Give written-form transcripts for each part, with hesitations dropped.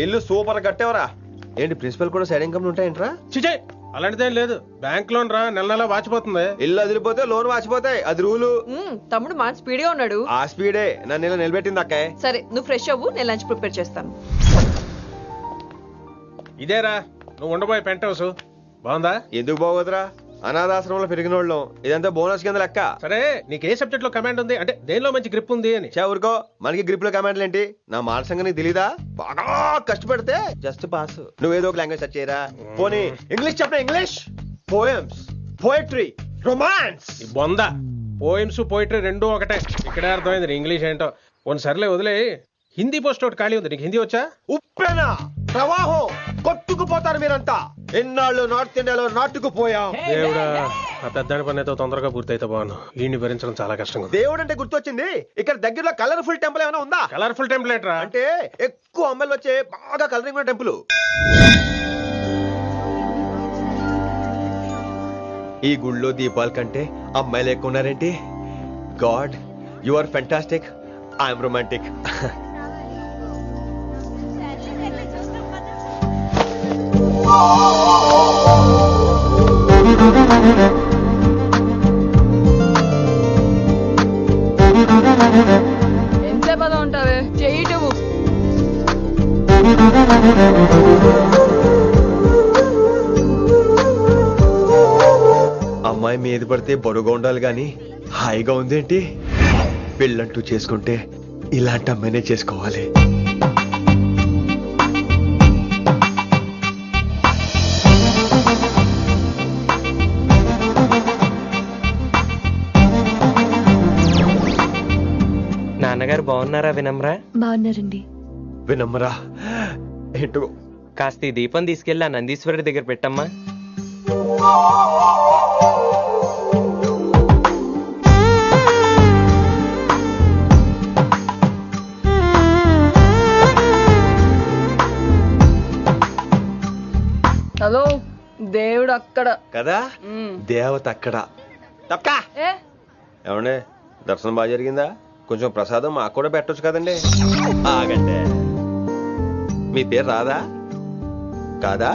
ఇల్లు సూపర్ కట్టేవరా. ఏంటి ప్రిన్సిపల్ కూడా సైడ్ ఇన్కమ్ ఉంటాయంట్రా? చిచే అలాంటిదేం లేదు. బ్యాంక్ లోన్ రా నెల నెల వాచిపోతుంది. ఇల్లు అదిరిపోతే లోన్ వాచిపోతాయి, అది రూలు. తమ్ముడు మా స్పీడ్ గా ఉన్నాడు. ఆ స్పీడే నన్ను ఇలా నిలబెట్టింది అక్కాయ్. సరే నువ్వు ఫ్రెష్ అవ్వు, నేను లంచ్ ప్రిపేర్ చేస్తాను. ఇదేరా నువ్వు ఉండబోయే పెంట్ హౌస్. బాగుందా? ఎందుకు బాగోదురా, అనాథాశ్రమంలో పెరిగిన వాళ్ళం. ఇదంతా బోనస్ కింద లెక్క. సరే నీకు ఏ సబ్జెక్ట్ లో కమాండ్ ఉంది, అంటే దేనిలో మంచి గ్రిప్ ఉంది అని. ఊరుకో, మనకి గ్రిప్ లో కమాండ్లు ఏంటి? నా మాట సంగతి నీకు తెలీదా? బాగా కష్టపడితే జస్ట్ పాస్. నువ్వేదో ఒక లాంగ్వేజ్ సెర్చ్ చేయరా. పోనీ ఇంగ్లీష్ చెప్పిన ఇంగ్లీష్, పోయమ్స్, పోయట్రీ, రొమాన్స్. ఈ బొంద పోయిమ్స్ పోయిటరీ రెండూ ఒకటే. ఇక్కడే అర్థమైంది నీ ఇంగ్లీష్ ఏంటో. కొన్ని సర్లే వదిలే. హిందీ పోస్ట్ ఒకటి ఖాళీ ఉంది, నీకు హిందీ వచ్చా? ఉప్పెన ప్రవాహం కొట్టుకుపోతారు మీరంతా. ఎన్నాళ్ళు నార్త్ ఇండియాలో నాటుకుపోయాం. దేవుడా, ఆ పెద్దాని పని అయితే తొందరగా పూర్తయితే బాగున్నాను. వీడిని భరించడం చాలా కష్టంగా ఉంది. దేవుడు అంటే గుర్తొచ్చింది, ఇక్కడ దగ్గరలో కలర్ఫుల్ టెంపుల్ ఏమైనా ఉందా? కలర్ఫుల్ టెంప్లెట్ రా. అంటే ఎక్కువ అమ్మాయిలు వచ్చే బాగా కలరింగ్ ఉన్న టెంపుల్. ఈ గుళ్ళో దీపాల కంటే అమ్మాయిలు ఎక్కువ ఉన్నారేంటి? God, you are fantastic, I'm romantic. ఎంతసేపు అలా ఉంటావే, చెయ్యటము. అమ్మాయి మీద పడితే బరువుగా ఉండాలి గాని హాయిగా ఉందేంటి? పెళ్ళంటూ చేసుకుంటే ఇలాంటి అమ్మాయినే చేసుకోవాలి. నాన్నగారు బాగున్నారా వినమ్రా? బాగున్నారండి. వినమ్రా ఏంటో. కాస్త ఈ దీపం తీసుకెళ్ళి ఆ నందీశ్వరుడి దగ్గర పెట్టమ్మా. హలో, దేవుడు అక్కడ కదా, దేవత అక్కడ. తప్పకా ఏ ఏమండే, దర్శనం బాగా జరిగిందా? కొంచెం ప్రసాదం మాకు కూడా పెట్టొచ్చు కదండి. ఆగండి, మీ పేరు రాదా కాదా?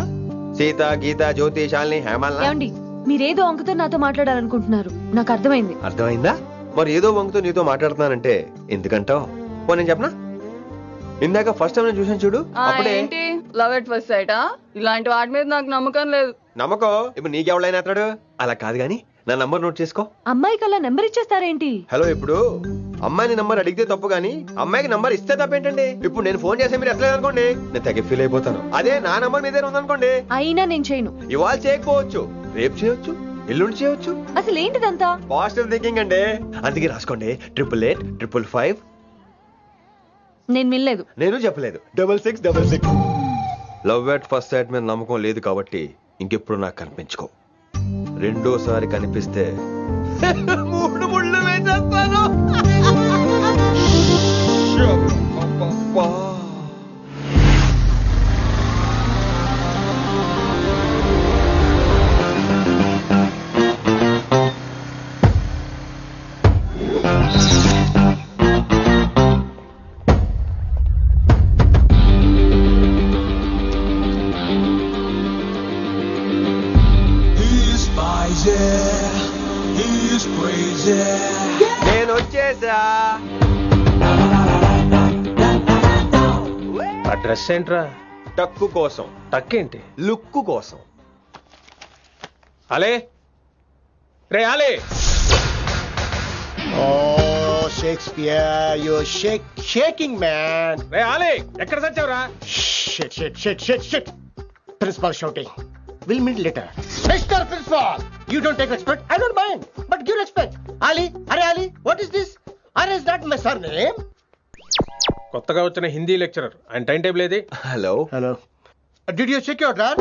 సీత, గీత, జ్యోతి, శాలిని, హేమల్. ఏమండి, మీరేదో అంకుతో నాతో మాట్లాడాలనుకుంటున్నారు, నాకు అర్థమైంది. అర్థమైందా? మరి ఏదో వంగుతో నీతో మాట్లాడుతున్నానంటే ఎందుకంటావు? పో నేను చెప్పనా? ఇందాక ఫస్ట్ టైం నేను చూసాను చూడు, అప్పుడే. ఏంటి లవ్ ఎట్ ఫస్ట్ సైటా? ఇలాంటి వాటి మీద నాకు నమ్మకం లేదు. నమ్మకం ఇప్పుడు నీకెవడైనా అతడు? అలా కాదు గాని నా నంబర్ నోట్ చేసుకో. అమ్మాయికి అలా నెంబర్ ఇచ్చేస్తారేంటి? హలో, ఇప్పుడు అమ్మాయిని నంబర్ అడిగితే తప్పు గానీ అమ్మాయికి నంబర్ ఇస్తే తప్పేంటండి? ఇప్పుడు నేను ఫోన్ చేస్తే మీరు ఎట్లేదు అనుకోండి, నేను తెగ ఫీల్ అయిపోతాను. అదే నా నంబర్ మీ దగ్గర ఉందనుకోండి, అయినా నేను చేయను. ఇవాళ చేయకపోవచ్చు, రేపు చేయొచ్చు, ఎల్లుండి చేయొచ్చు. అసలు ఏంటిదంతా? పాజిటివ్ థింకింగ్ అండి. అందుకే రాసుకోండి 888 నేను వినలేదు. నేను చెప్పలేదు 6666. లవ్ ఎట్ ఫస్ట్ సైట్ మీద నమ్మకం లేదు కాబట్టి ఇంకెప్పుడు నాకు కనిపించుకో. రెండోసారి కనిపిస్తే 3 ముళ్ళు వేసేస్తాను. నేను వచ్చేసా. ఆ డ్రెస్ ఏంట్రా? టక్కు కోసం, టక్కేంటి? లుక్కు కోసం. అలే రే ఆలే. Oh, Shakespeare, you're shaking, man. రే ఆలే, ఎక్కడ చచ్చావురా? Shit. Principal shouting. We'll meet later. Mr. Principal, you don't take respect. I don't mind, but give respect. Ali, what is this? Is that my surname? కొత్తగా వచ్చిన Hindi lecturer, ఆయన time table ఏది? Hello. Did you check your drawer?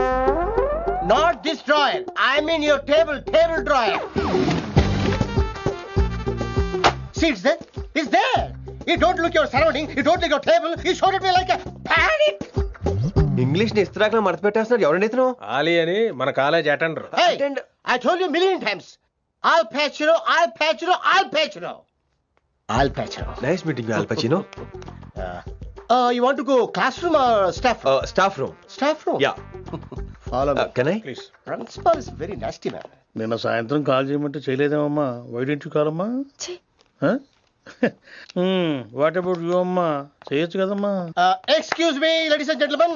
Not this drawer. I mean your table drawer. See, it's there. You don't look your surrounding. You don't look your table. You showed at me like a panic. English ని ఇస్త్రాకులో మడత పెట్టేస్తున్నాడు. ఎవరండి ఇతను? ఆలీ అని మన college attender. Hey, I told you a million times. I'll patch you. Nice meeting, all పచినో. You want to go classroom or staff room? Staff room Staff room. Yeah Follow me. Can I please. Principal is very nasty man. నిన్న సాయంత్రం call చేయమంటే చేయలేదేమమ్మా వైడెంట్ కాలమ్మా ఛీ. What about you అమ్మా చేయొచ్చు కదమ్మా. Excuse me, ladies and gentlemen.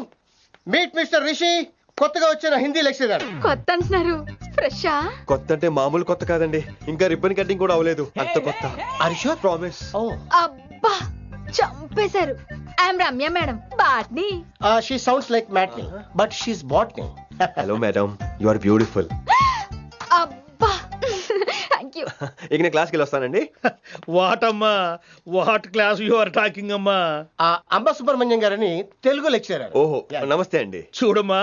Meet Mr. Rishi. కొత్తగా వచ్చిన Hindi lecturer. కొత్త అంటున్నారు ఫ్రెషా? కొత్త అంటే మామూలు కొత్త కాదండి, ఇంకా రిబ్బన్ కటింగ్ కూడా అవ్వలేదు, అంత కొత్త. Are you sure? Promise. Oh. అబ్బా చంపేశారు. I'm Ramya madam, botany. She sounds like Matney, but she's botany. Hello madam, you are beautiful. అబ్బా థ్యాంక్ యూ. ఇక నేను క్లాస్కి వెళ్ళి వస్తానండి. వాట్ అమ్మా, what class you are talking అమ్మా. అంబ సుబ్రహ్మణ్యం గారని తెలుగు లెక్చరర్. ఓహో నమస్తే అండి. చూడమ్మా,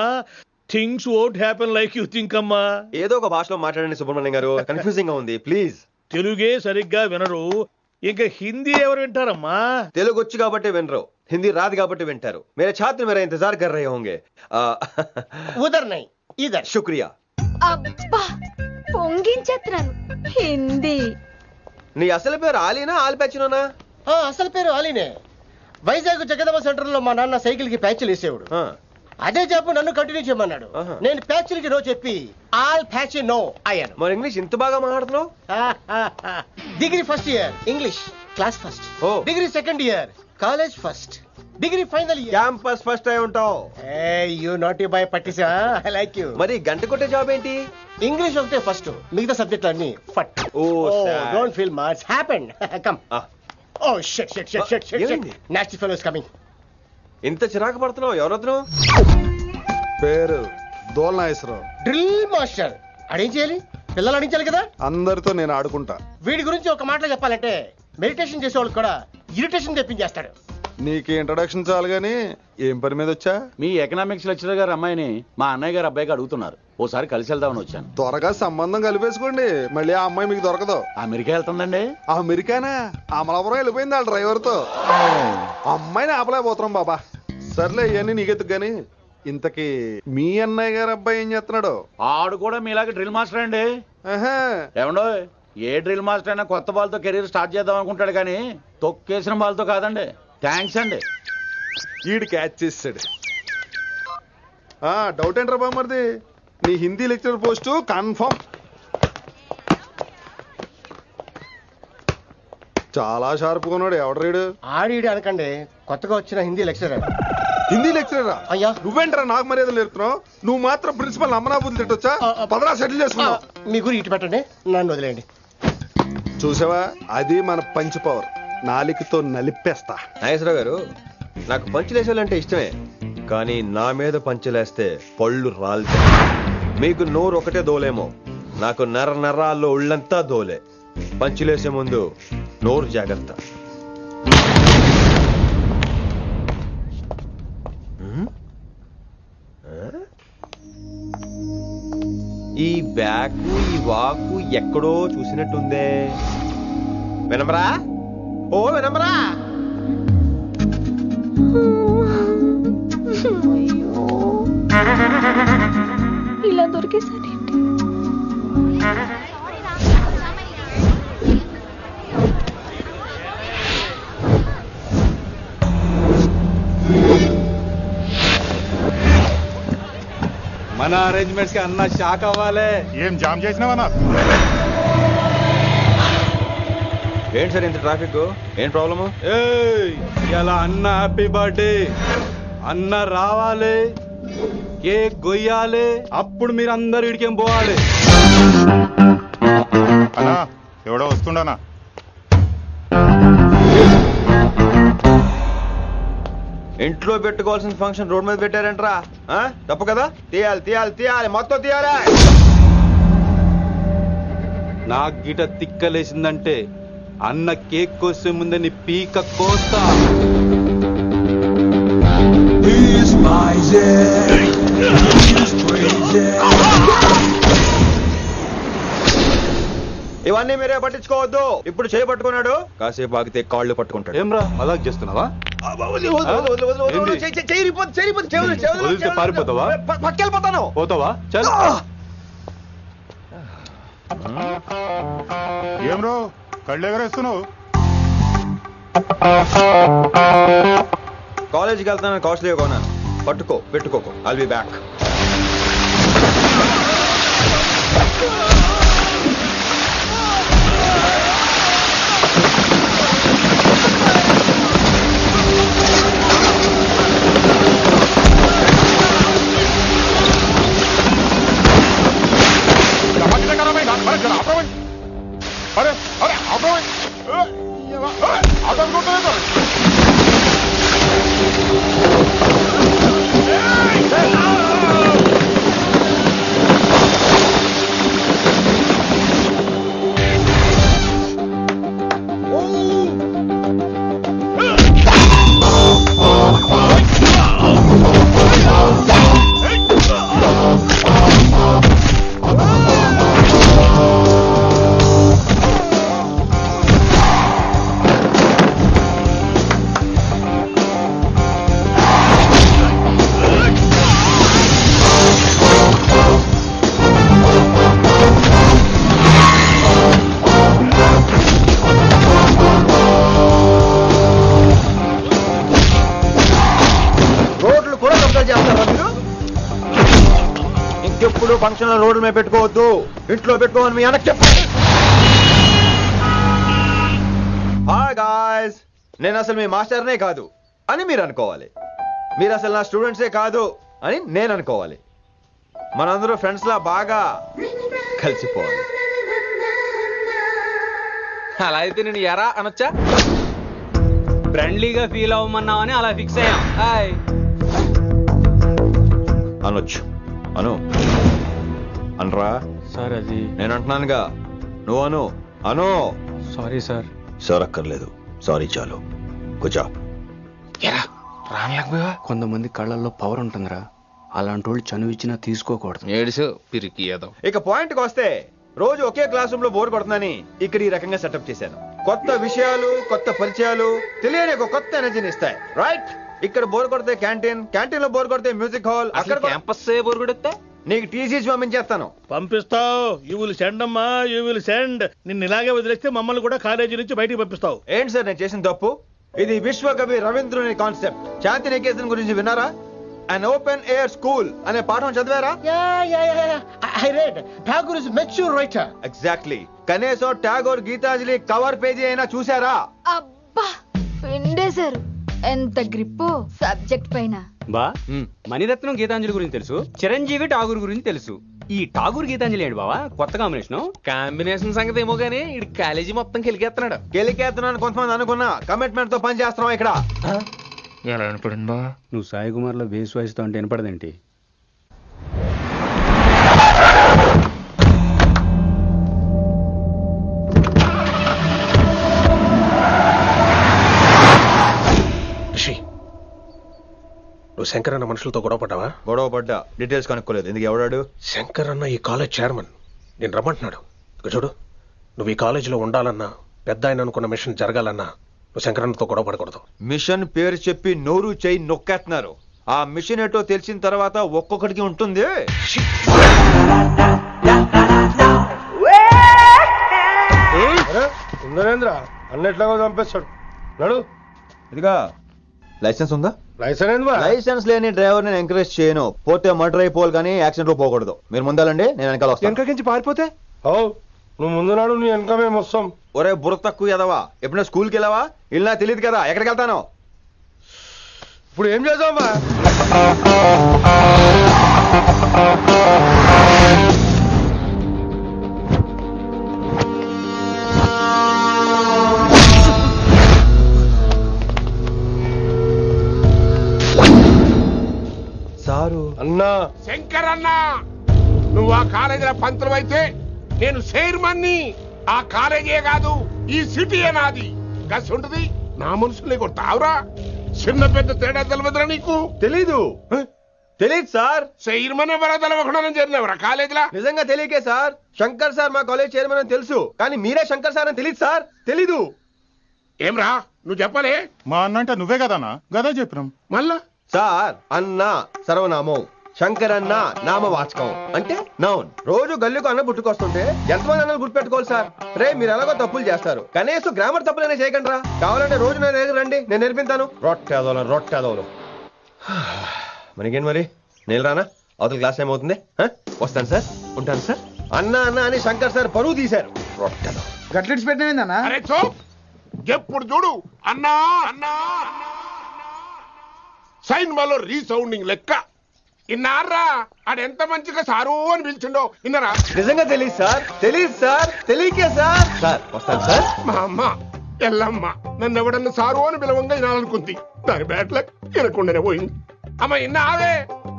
things won't happen like you think అమ్మా. ఏదో ఒక భాషలో మాట్లాడండి సుబ్రహ్మణ్యం గారు, కన్ఫ్యూజింగ్ గా ఉంది ప్లీజ్. తెలుగే సరిగ్గా వినరు, ఇంకా హిందీ ఎవరు వింటారమ్మా. తెలుగు వచ్చు కాబట్టి వినరు, హిందీ రాదు కాబట్టి వింటారు. मेरे छात्र मेरा इंतजार कर रहे होंगे. ఉదర్ నై ఇదర్. शुक्रिया. అబ్బా పొంగించేస్తున్నాను హిందీ. నీ అసలు పేరు ఆలీనా ఆల్పచ్చినోనా? అసలు పేరు అలీనే. వైజాగ్ జగదమ్మ సెంటర్ లో మా నాన్న సైకిల్ కి ప్యాచ్లు వేసేవాడు. అదే చెప్పు నన్ను కంటిన్యూ చేయమన్నాడు. నేను ప్యాచ్లకి నో చెప్పి ఆల్ ప్యాచ్ నో అయ్యాను. మరి ఇంగ్లీష్ ఇంత బాగా మాట్లాడుతున్నావు? Degree first year English class first. Oh. Degree second year college first. Degree final year campus first అయి ఉంటావు. యూ నాట్ బాయ్ పట్టిసా. I like you. మరి గంట కొట్టే జాబ్ ఏంటి? ఇంగ్లీష్ ఒకటే ఫస్ట్, మిగతా సబ్జెక్ట్ అన్ని ఫట్. sad. Don't feel much happened. Come. Oh shit shit shit shit shit. ఏమైంది? Nasty fellows coming. ఇంత చిరాకు పడుతున్నావు, ఎవరొద్దు? పేరు దోల్నాగేశ్వరరావు. Drill master. అడేం చేయాలి? పిల్లలు అడించాలి కదా. అందరితో నేను ఆడుకుంటా. వీడి గురించి ఒక మాటలో చెప్పాలంటే మెడిటేషన్ చేసేవాళ్ళు కూడా ఇరిటేషన్ తెప్పించేస్తాడు. నీకు ఇంట్రడక్షన్ చాలు గానీ ఏం పని మీద వచ్చా? మీ ఎకనామిక్స్ లెక్చరర్ గారు అమ్మాయిని మా అన్నయ్య గారు అబ్బాయికి అడుగుతున్నారు, ఓసారి కలిసి వెళ్దామని వచ్చాను. త్వరగా సంబంధం కలిపేసుకోండి, మళ్ళీ ఆ అమ్మాయి మీకు దొరకదు. అమెరికా వెళ్తుందండి. అమెరికానా? అమలాపురం వెళ్ళిపోయింది వాళ్ళ డ్రైవర్ తో. అమ్మాయిని ఆపలేకపోతున్నాం బాబా. సర్లే ఇవన్నీ నీకెత్తుకు గాని, ఇంతకీ మీ అన్నయ్య గారు అబ్బాయి ఏం చేస్తున్నాడు? ఆడు కూడా మీలాగే డ్రిల్ మాస్టర్ అండి. ఆహా. ఏమండో, ఏ డ్రిల్ మాస్టర్ అయినా కొత్త బాల్తో కెరీర్ స్టార్ట్ చేద్దాం అనుకుంటాడు కానీ తొక్కేసిన బాల్తో కాదండి. థ్యాంక్స్ అండి. ఈడు క్యాచ్ చేసాడు. డౌట్ ఏంట్రా బామ్మర్ది, నీ హిందీ లెక్చరర్ పోస్టు కన్ఫర్మ్. చాలా షార్ప్గా ఉన్నాడు. ఎవడరీడు? ఆడిడి అనకండి, కొత్తగా వచ్చిన హిందీ లెక్చరర్. హిందీ లెక్చరరా? అయ్యా. నువ్వేంట్రా నాకు మర్యాదలు నేర్పుతున్నావు? నువ్వు మాత్రం ప్రిన్సిపల్ అమ్మనాబుద్ధి తిట్టొచ్చా? పదరా సెటిల్ చేసుకున్నావు. మీ గురి ఇటు పెట్టండి, నన్ను వదిలేయండి. చూసావా, అది మన పంచ్ పవర్. నాలికతో నలిపేస్తా. నాగేశ్వరరావు గారు, నాకు పంచులేసాలంటే ఇష్టమే, కానీ నా మీద పంచులేస్తే పళ్ళు రాలుతాయి. మీకు నోరు ఒకటే దోలేమో, నాకు నర నరాల్లో ఒళ్ళంతా దోలే. పంచులేసే ముందు నోరు జాగ్రత్త. ఈ బ్యాకు ఈ వాకు ఎక్కడో చూసినట్టుందే. వినమరా? ఓ వినమరా? ఇలా దొరికేసాడేంటి? మన అరేంజ్మెంట్స్ కి అన్న షాక్ అవ్వాలి. ఏం జామ్ చేసినావన్నా? ఏంటి సార్ ఇంత ట్రాఫిక్? ఏం ప్రాబ్లము? ఇలా అన్న హ్యాపీ బర్త్డే, అన్న రావాలి, కేక్ గొయ్యాలి, అప్పుడు మీరు అందరు ఇడికేం పోవాలి. అన్నా ఎవడో వస్తుండనా? ఇంట్లో పెట్టుకోవాల్సిన ఫంక్షన్ రోడ్ మీద పెట్టారంట్రా. తప్పు కదా? తీయాలి తీయాలి తీయాలి, మొత్తం తీయాలి. నాకు గిట తిక్కలేసిందంటే అన్న కేక్ కోసే ముందే నీ పీక కోస్తా. ఇవన్నీ మీరే పట్టించుకోవద్దు. ఇప్పుడు చేయి పట్టుకున్నాడు, కాసేపు ఆగితే కాళ్ళు పట్టుకుంటాడు. ఏమ్రా మజాక్ చేస్తున్నావా? వదిలితే పారిపోతావా? పక్కెళ్ళిపోతాను. పోతావా? చల్. ఏం రో కళ్ళు ఎగరేస్తున్నావు? కాలేజీకి వెళ్తానని కాస్ట్లీ కొన్నాను. పట్టుకో, పెట్టుకోకు. I'll be back. ఇంకెప్పుడు ఫంక్షన్ రోడ్ల మీద పెట్టుకోవద్దు, ఇంట్లో పెట్టుకోమని మీ అన్నకు చెప్పు. హాయ్ గాయ్స్, నేను అసలు మీ మాస్టర్నే కాదు అని మీరు అనుకోవాలి. మీరు అసలు నా స్టూడెంట్సే కాదు అని నేను అనుకోవాలి. మనందరూ ఫ్రెండ్స్ లా బాగా కలిసిపోవాలి. అలా అయితే నేను ఎరా అనొచ్చా? ఫ్రెండ్లీగా ఫీల్ అవ్వమన్నావని అలా ఫిక్స్ అయ్యాం. హాయ్ అనొచ్చు. అను అనరా సార్. అది నేను అంటున్నానుగా, నువ్వు అను. అను. Sorry sir. సార్ అక్కర్లేదు, సారీ చాలు. కూర్చో. కొంతమంది కళ్ళల్లో పవర్ ఉంటుందిరా, అలాంటి వాళ్ళు చనువు ఇచ్చినా తీసుకోకూడదు. ఏడుసు పిరికి ఏదో. ఇక పాయింట్కి వస్తే, రోజు ఒకే క్లాస్ రూమ్ లో బోర్ కొడుతుందని ఇక్కడ ఈ రకంగా సెటప్ చేశాను. కొత్త విషయాలు, కొత్త పరిచయాలు తెలియని ఒక కొత్త ఎనర్జీని ఇస్తాయి. రైట్? ఇక్కడ బోర్ కొడితే క్యాంటీన్, క్యాంటీన్ లో బోర్ కొడితే మ్యూజిక్ హాల్, అక్కడ క్యాంపస్ బోర్ కొడితే నీకు టీసీస్ పంపించేస్తాను. పంపిస్తావు. యూ విల్ సెండ్ అమ్మా, యూ విల్ సెండ్. నిన్ను ఇలాగే వదిలేస్తే మమ్మల్ని కూడా కాలేజీ నుంచి బయటికి పంపిస్తావు. ఏంటి సార్ నేను చేసిన తప్పు? ఇది విశ్వకవి రవీంద్రుని కాన్సెప్ట్. శాంతి నికేతన్ గురించి విన్నారా? అన్ ఓపెన్ ఎయిర్ స్కూల్ అనే పాఠం చదివారా? I read. Tagore is a mature writer. Exactly. కనీసం టాగోర్ గీతాంజలి కవర్ పేజీ అయినా చూసారా? అబ్బా పిండేశారు. ఎంత గ్రిప్పు సబ్జెక్ట్ పైన. బా మణిరత్నం గీతాంజలి గురించి తెలుసు, చిరంజీవి ఠాగూర్ గురించి తెలుసు. ఈ ఠాగూర్ గీతాంజలి ఏంటి బావా కొత్త కాంబినేషన్ సంగతి ఏమో గానీ ఈ కాలేజీ మొత్తం కెలికేస్తున్నాడు. గెలికేస్తున్నాను కొంతమంది అనుకున్నా, కమిట్మెంట్ తో పని చేస్తున్నాం ఇక్కడ. ఎలా వినపడింది బా? నువ్వు సాయి కుమార్ లో బేస్ వాయిస్ తో అంటే వినపడదేంటి? నువ్వు శంకర్ అన్న మనుషులతో గొడవ పడ్డావా? గొడవ పడ్డా, డీటెయిల్స్ కనుక్కోలేదు. ఎందుకు? ఎవడాడు? శంకర్ అన్న ఈ కాలేజ్ చైర్మన్. నేను రమ్మంటున్నాడు. ఇక చూడు, నువ్వు ఈ కాలేజీలో ఉండాలన్నా, పెద్ద ఆయన అనుకున్న మిషన్ జరగాలన్నా నువ్వు శంకర్ అన్నతో గొడవ పడకూడదు. మిషన్ పేరు చెప్పి నోరు చేయి నొక్కేస్తున్నారు. ఆ మిషన్ ఏటో తెలిసిన తర్వాత ఒక్కొక్కడికి ఉంటుంది. నరేంద్ర అన్నెట్లాగో చంపేస్తాడు. నడు. ఇదిగా లైసెన్స్ ఉందా? లైసెన్స్ లైసెన్స్ లేని డ్రైవర్ నేను ఎంకరేజ్ చేయను. పోతే మర్డర్ అయిపోవాలి కానీ యాక్సిడెంట్ లో పోకూడదు. మీరు ముందాలండి, నేను వెనకాల వస్తాను. వెనకకించి పారిపోతే నువ్వు ముందు నాడు నీ వెనక మేము వస్తాం. ఒరే బుర్ర తక్కువ ఎదవా, ఎప్పుడైనా స్కూల్కి వెళ్ళావా? ఇలా తెలియదు కదా ఎక్కడికి వెళ్తాను. ఇప్పుడు ఏం చేద్దామా? సారు అన్నా శంకర్ అన్నా, నువ్వు ఆ కాలేజీలో పంతులు అయితే నేను చైర్మన్ని. ఆ కాలేజీ కాదు, ఈ సిటీయే నాది. గస్ ఉంటుంది నా మనుషుల్ని కొడతావురా? చిన్న పెద్ద తేడా తెలియదురా నీకు? తెలీదు. తెలీదు సార్. చైర్మన్ ఎవరో తెలవకుండా చేరినవరా కాలేజీలో? నిజంగా తెలియకే సార్. శంకర్ సార్ మా కాలేజ్ చైర్మన్ అని తెలుసు, కానీ మీరే శంకర్ సార్ అని తెలియదు సార్. తెలీదు. ఏమ్రా నువ్వు చెప్పలే? మా అన్న అంటే నువ్వే కదన్నా, గదా చెప్పినాం. మళ్ళా సార్ అన్న సర్వనామం. శంకరన్న నామవాచకం అంటే నౌన్. రోజు గల్లుకు అన్న పుట్టుకొస్తుంటే ఎంతమంది అన్నలు గుర్తుపెట్టుకోవాలి సార్? రే మీరు ఎలాగో తప్పులు చేస్తారు, కనీసం గ్రామర్ తప్పులైనా చేయకండి రా. కావాలంటే రోజు నా దగ్గర రండి, నేను నేర్పిస్తాను. రొట్టెదోలు మనకేంటి మరి? నేను రానా? అవతల క్లాస్ టైం అవుతుంది. వస్తాను సార్, ఉంటాను సార్. అన్న అన్న అని శంకర్ సార్ పరువు తీశారు. రొట్టెలో గట్లెట్స్ పెట్టినా అరే చో ఎప్పుడు చూడు అన్నా అన్నా సైన్మాలో రీసౌండింగ్ లెక్క. ఇన్నారా ఆడెంత మంచిగా సారు అని పిలిచిండో ఇన్నరా? నిజంగా తెలియదు సార్, తెలియకే సార్. సార్ వస్తాను సార్. మా అమ్మ ఎల్లమ్మ నన్ను ఎవడన్నా సారు అని పిలవంగా వినాలనుకుంది. దాని బ్యాట్లక్ వినకుండానే పోయింది. అమ్మ ఇన్నావే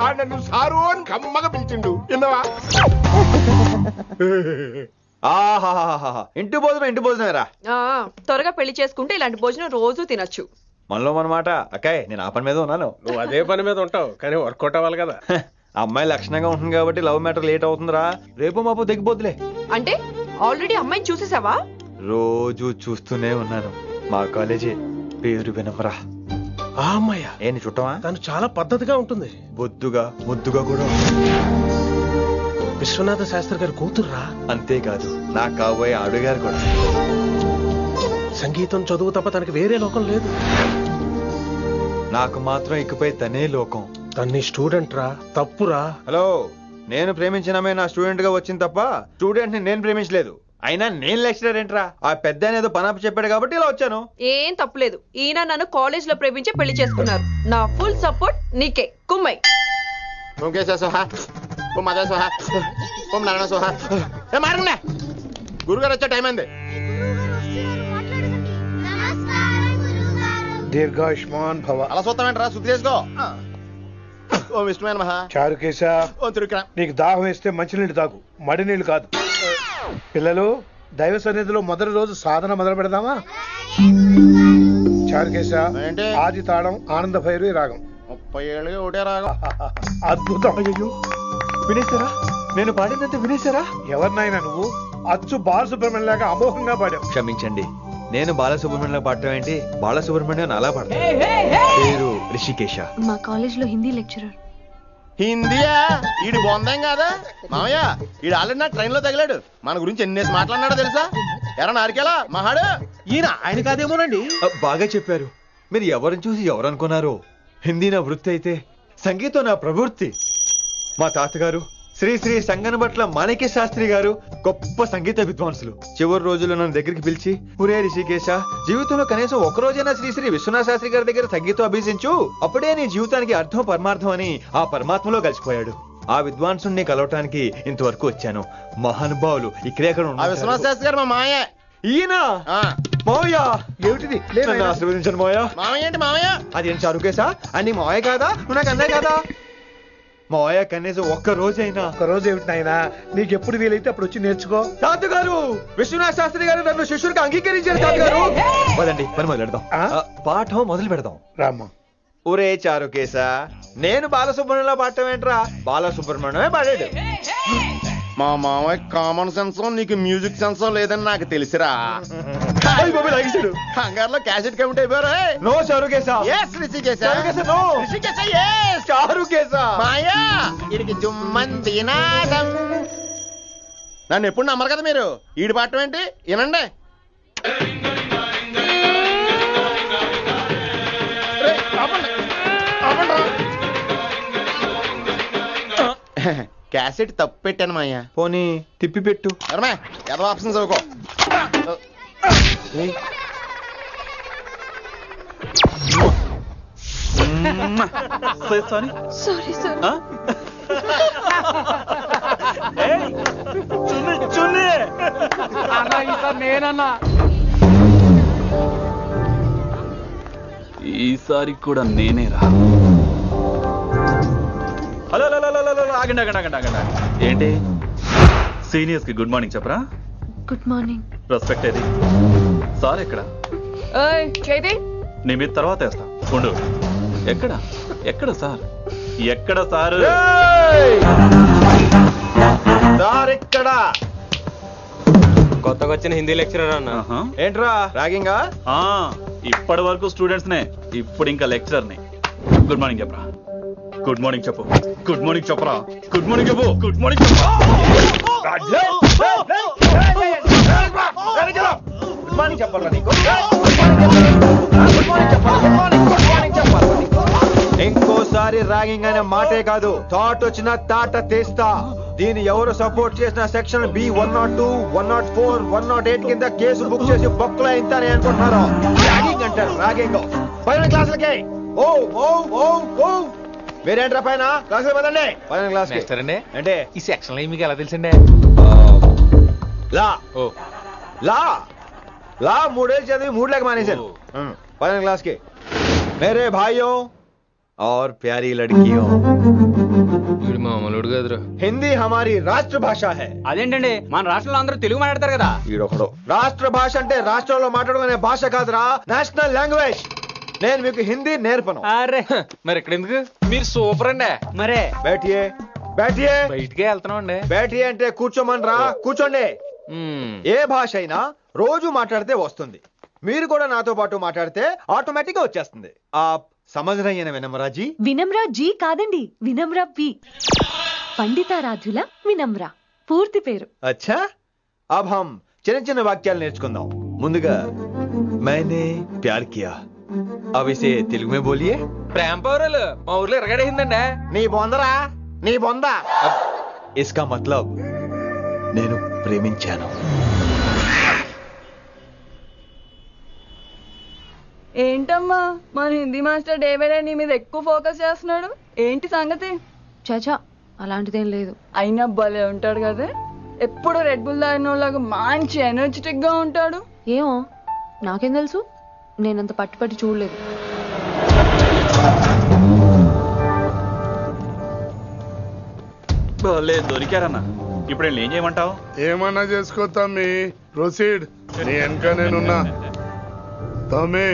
ఆడ నన్ను సారు అని కమ్మగా పిలిచిండు ఇన్నవా? ఆహాహాహా, ఇంటి భోజనం రా. త్వరగా పెళ్లి చేసుకుంటే ఇలాంటి భోజనం రోజు తినొచ్చు. మనలో మనమాట. అక్కాయ్ నేను ఆ పని మీద ఉన్నాను. నువ్వు అదే పని మీద ఉంటావు, కానీ వర్కౌట్ అవ్వాలి కదా. అమ్మాయి లక్షణంగా ఉంటుంది కాబట్టి లవ్ మ్యాటర్ లేట్ అవుతుందిరా. రేపు మాపు దిగిపోతులే. అంటే ఆల్రెడీ అమ్మాయిని చూసేసావా? రోజు చూస్తూనే ఉన్నాను. మా కాలేజీ పేరు వినమరా. ఆ అమ్మాయ ఏంటి చుట్టమా? తను చాలా పద్ధతిగా ఉంటుంది, బొద్దుగా ముద్దుగా కూడా. విశ్వనాథ శాస్త్రి గారి కూతుర్రా. అంతేకాదు నా కాబోయే ఆడుగారు కూడా. సంగీతం చదువు తప్ప తనకి వేరే లోకం లేదు. నాకు మాత్రం ఇకపై తనే లోకం. తన్ని స్టూడెంట్ రా, తప్పురా. హలో, నేను ప్రేమించినమే నా స్టూడెంట్ గా వచ్చింది తప్ప స్టూడెంట్ ని నేను ప్రేమించలేదు. అయినా నేను లెక్చరర్ ఏంట్రా? ఆ పెద్ద ఏదో పనాపు చెప్పాడు కాబట్టి ఇలా వచ్చాను. ఏం తప్పులేదు. ఈయన నన్ను కాలేజ్ లో ప్రేమించి పెళ్లి చేసుకున్నారు. నా ఫుల్ సపోర్ట్ నీకే. కుమ్మై గురుగారు వచ్చే టైం అయింది. దీర్ఘాయుష్మాన్ భవ. అలా చూస్తామంటారా? శుద్ధి చేసుకో. ఓ విష్ణుమైన మహా చారుకేశ, ఓ తిరుక్రా. నీకు దాహం వేస్తే మంచినీళ్ళు తాగు, మడి నీళ్ళు కాదు. పిల్లలు, దైవ సన్నిధిలో మొదటి రోజు సాధన మొదలు పెడదామా? చారుకేశ, ఆది తాళం ఆనంద భైరవి రాగం. 30 ఏళ్ళుగా ఒకటే రాగం. అద్భుతం. అయ్యో వినేశారా? నేను పాడినంత వినేశారా? ఎవరినైనా నువ్వు అచ్చు బాలసుబ్రహ్మణ్యం లాగా అమోఘంగా పాడావు. క్షమించండి, నేను బాలసుబ్రహ్మణ్యంలో పాడటం ఏంటి? బాలసుబ్రహ్మణ్యం అలా పాడతాను. పేరు రిషికేశ. మా కాలేజ్ లో హిందీ లెక్చరర్. హిందీయా? ఈడు బొందేం కాదా మామయ్య? ఈడు ఆల్రెడీ నా ట్రైన్ లో తగిలాడు. మన గురించి ఎన్నేసి మాట్లాడినాడో తెలుసా? ఎరా నారికేలా మహాడు ఈయన ఆయన కాదేమోనండి. బాగా చెప్పారు. మీరు ఎవరిని చూసి ఎవరు అనుకున్నారు? హిందీ నా వృత్తి అయితే సంగీతం నా ప్రవృత్తి. మా తాతగారు శ్రీ శ్రీ సంగనబట్ల మాణిక్య శాస్త్రి గారు గొప్ప సంగీత విద్వాంసులు. చివరి రోజుల్లో నన్ను దగ్గరికి పిలిచి, ఒరే రిషికేశ, జీవితంలో కనీసం ఒక రోజైనా శ్రీ శ్రీ విశ్వనాథ శాస్త్రి గారి దగ్గర సంగీతం అభ్యసించు, అప్పుడే నీ జీవితానికి అర్థం పరమార్థం అని ఆ పరమాత్మలో కలిసిపోయాడు. ఆ విద్వాంసుని కలవటానికి ఇంతవరకు వచ్చాను. మహానుభావులు ఇక్కడెక్కడ ఉన్నారు. విశ్వనాథ శాస్త్రి గారు మా మామయ్య. ఈయన మావయ్య. ఏమిటిది? ఆశీర్వదించండి మావయ్య. మామయ్య ఏంటి మామయ్య? అదేంటి చారుకేశా? అని మావయ్య కాదా? నువ్వు నాకు అన్నయ్య కాదా? మావయ్య కనీసం ఒక్క రోజైనా. ఒక్క రోజు ఏమిటి నాయనా? నీకు ఎప్పుడు వీలైతే అప్పుడు వచ్చి నేర్చుకో. తాతగారు, విశ్వనాథ శాస్త్రి గారు నన్ను శిష్యుడికి అంగీకరించారు. తాతగారు పదండి, పని మొదలు పెడదాం. పాఠం మొదలు పెడదాం. రామ్మా. ఒరే చారుకేశా, నేను బాలసుబ్రహ్మణ్యంలో పాడటం ఏంట్రా? బాలసుబ్రహ్మణ్యమే పాడాడు. మా మామయ్య కామన్ సెన్స్, నీకు మ్యూజిక్ సెన్స్ లేదని నాకు తెలిసిరా. కంగారులో క్యాసెట్ కమిట్ అయిపోయారు. No Charukesha. yes Rishikesha. No Rishikesha. yes Charukesha. మాయా ఇడికి జుమ్మంది నాదం. నన్ను ఎప్పుడు నమ్మరు కదా మీరు. ఈడి పాడటం ఏంటి? వినండి. క్యాసెట్ తప్పు పెట్టాను మాయ్యా. పోనీ తిప్పి పెట్టు. ఏదో ఆప్షన్ చదువుకో. Sorry sir. నేనన్నా ఈసారి కూడా నేనేరా. హలో ఆగండి ఆగండి ఆగండి ఆగండి. ఏంటి సీనియర్స్ కి గుడ్ మార్నింగ్ చెప్పరా? Good morning. రెస్పెక్ట్ ఏది? సార్ ఎక్కడ? నీ మీద తర్వాత వేస్తా ఉండు. ఎక్కడ ఎక్కడ సార్? ఎక్కడ సార్? ఎక్కడ? కొత్తగా వచ్చిన హిందీ లెక్చరర్ అన్న. ఏంట్రా ర్యాగింగా? ఇప్పటి వరకు స్టూడెంట్స్ నే, ఇప్పుడు ఇంకా లెక్చరర్ ని. గుడ్ మార్నింగ్ చెప్పరా. గుడ్ మార్నింగ్ చెప్పు. గుడ్ మార్నింగ్ చెప్పరా. గుడ్ మార్నింగ్ చెప్పు. గుడ్ మార్నింగ్ చెప్పు. ఇంకోసారి ర్యాగింగ్ అనే మాటే కాదు, థాట్ వచ్చిన తాట తీస్తా. దీన్ని ఎవరు సపోర్ట్ చేసిన సెక్షన్ బి 102, 104, 108 కింద కేసు బుక్ చేసి బొక్కలో ఇంతనే అనుకుంటున్నారు. ర్యాగింగ్ అంటారు, ర్యాగింగ్. పైన క్లాసులకి ఓ ఓ ఓ ఓ మీరేంట్రా పైన క్లాసులు పదండి. పైన క్లాస్ అంటే ఈ సెక్షన్ మీకు ఎలా తెలుసండి? లా లా లా 3 ఏళ్ళు చదివి 3 లేక మానేశాను. పైన क्लास के मेरे भाइयों और प्यारी लड़कियों, మామూలుడు కదరా. हिंदी हमारी राष्ट्रभाषा है. అదేంటండి మన రాష్ట్రంలో అందరూ తెలుగు మాట్లాడతారు కదా. ఈడొకడు రాష్ట్ర భాష అంటే రాష్ట్రంలో మాట్లాడుకునే భాష కాదురా, నేషనల్ లాంగ్వేజ్. నేను మీకు హిందీ నేర్పను. అరే మరి ఇక్కడ ఎందుకు? మీరు సూపర్ అండి. మరే బైఠియే బైఠియే. బయటికే వెళ్తున్నాం అండి. బైఠియే అంటే కూర్చోమనరా, కూర్చోండి. ఏ భాష అయినా రోజు మాట్లాడితే వస్తుంది. మీరు కూడా నాతో పాటు మాట్లాడితే ఆటోమేటిక్ గా వచ్చేస్తుంది. आप समझ रही हैं विनम्रा जी? వినమ్రా జీ కాదండి, వినమ్రా పి. పండితారాధ్యుల వినమ్రా పూర్తి పేరు. अच्छा, अब हम చిన్న చిన్న వాక్యాలు నేర్చుకుందాం. ముందుగా मैंने प्यार किया. अब इसे తెలుగు में बोलिए. ప్రేమ పౌరులు మా ఊర్లో ఎరగడేసిందండి. నీ బొందరా, నీ బొంద. इसका मतलब నేను ప్రేమించాను. ఏంటమ్మా మన Hindi master day by day నీ మీద ఎక్కువ ఫోకస్ చేస్తున్నాడు, ఏంటి సంగతి? చాచా అలాంటిదేం లేదు. అయినా భలే ఉంటాడు కదా, ఎప్పుడు రెడ్ బుల్ తాగినోళ్ళగా మంచి ఎనర్జెటిక్ గా ఉంటాడు. ఏమో నాకేం తెలుసు, నేనంత పట్టుపట్టి చూడలేదు. దొరికారన్నా. ఇప్పుడు ఏం చేయమంటావు? ఏమన్నా చేసుకో తమ్మి, ప్రొసీడ్. నీ వెనక నేనున్నా తమ్మి,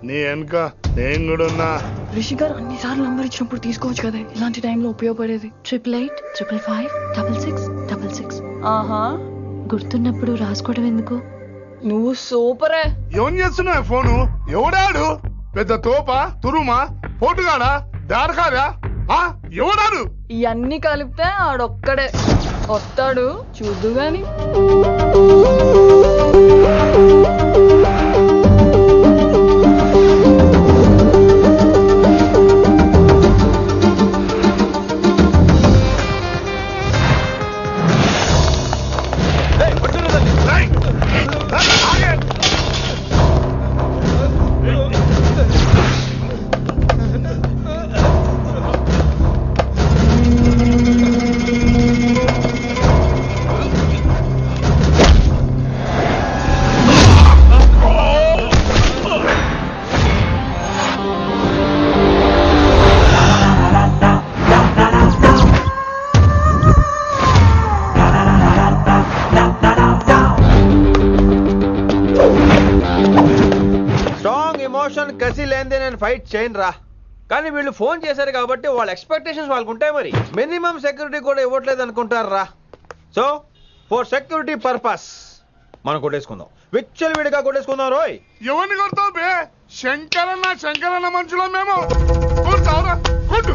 నీ వెనక నేను కూడా ఉన్నా. రిషి గారు అన్నిసార్లు నంబర్ ఇచ్చినప్పుడు తీసుకోవచ్చు కదా, ఇలాంటి టైంలో ఉపయోగపడేది. 8885556666. ఆహా, గుర్తున్నప్పుడు రాసుకోవడం ఎందుకు? నువ్వు సూపరే. ఏం చేస్తున్నావు ఫోను? ఎవడాడు? పెద్ద తోపా, తురుమా, పోటుగాడా, దారకారా? ఎవడాడు? ఇవన్నీ కలిపితే ఆడొక్కడే వస్తాడు, చూద్దు గాని. కసి లేనిదే నేను ఫైట్ చేయను రా. కానీ వీళ్ళు ఫోన్ చేశారు కాబట్టి వాళ్ళ ఎక్స్పెక్టేషన్స్ వాళ్ళకు ఉంటాయి. మరి మినిమం సెక్యూరిటీ కూడా ఇవ్వట్లేదు అనుకుంటారు రా. సో ఫర్ సెక్యూరిటీ పర్పస్ మనం కొట్టేసుకుందాం, విచ్చలు విడిగా కొట్టేసుకుందాం. రోయ్ ఎవరిని కొడతావు బే? శంకరన్న మనుషులో మేము. కొడతావురా, కొట్టు.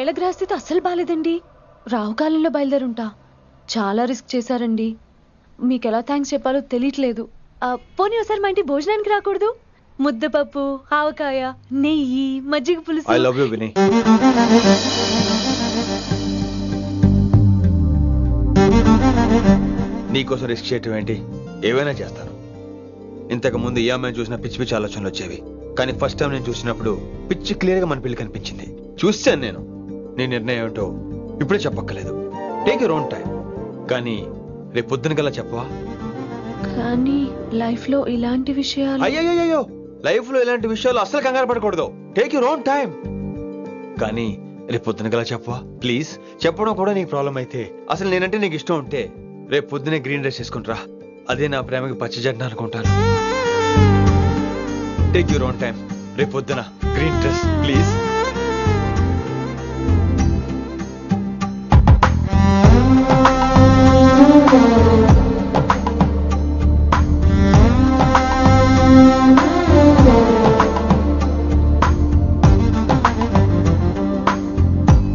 వేళ గ్రహస్థితి అస్సలు బాలేదండి. రావుకాలంలో బయలుదేరుంటా. చాలా రిస్క్ చేశారండి. మీకు ఎలా థ్యాంక్స్ చెప్పాలో తెలియట్లేదు. పోనీ ఒకసారి మా ఇంటి భోజనానికి రాకూడదు? ముద్దపప్పు, ఆవకాయ, నెయ్యి, మజ్జిగ పులుసు. I love you Vinay. నీకోసం రిస్క్ చేయటం ఏంటి? ఏవైనా చేస్తాను. ఇంతకు ముందు ఈ అమ్మాయిని చూసిన పిచ్చి పిచ్చి ఆలోచనలు వచ్చేవి, కానీ ఫస్ట్ టైం నేను చూసినప్పుడు పిచ్చి క్లియర్ గా మన పెళ్లి కనిపించింది. చూశాను నేను. నీ నిర్ణయం ఏమిటో ఇప్పుడే చెప్పక్కర్లేదు. Take your own time. కానీ రేపు పొద్దున కల్లా చెప్పవా? కానీ లైఫ్ లో ఇలాంటి విషయాలు. అయ్యో, లైఫ్ లో ఇలాంటి విషయాలు అస్సలు కంగారు పడకూడదు. Take your own time. కానీ రేపు పొద్దున కల్లా చెప్పవా ప్లీజ్? చెప్పడం కూడా నీకు ప్రాబ్లం అయితే, అసలు నేనంటే నీకు ఇష్టం ఉంటే రేపు పొద్దునే గ్రీన్ డ్రెస్ వేసుకుంటారా. అదే నా ప్రేమకి పచ్చి జెండా అనుకుంటాను. Take your own time. రేపు పొద్దున గ్రీన్ డ్రెస్ ప్లీజ్.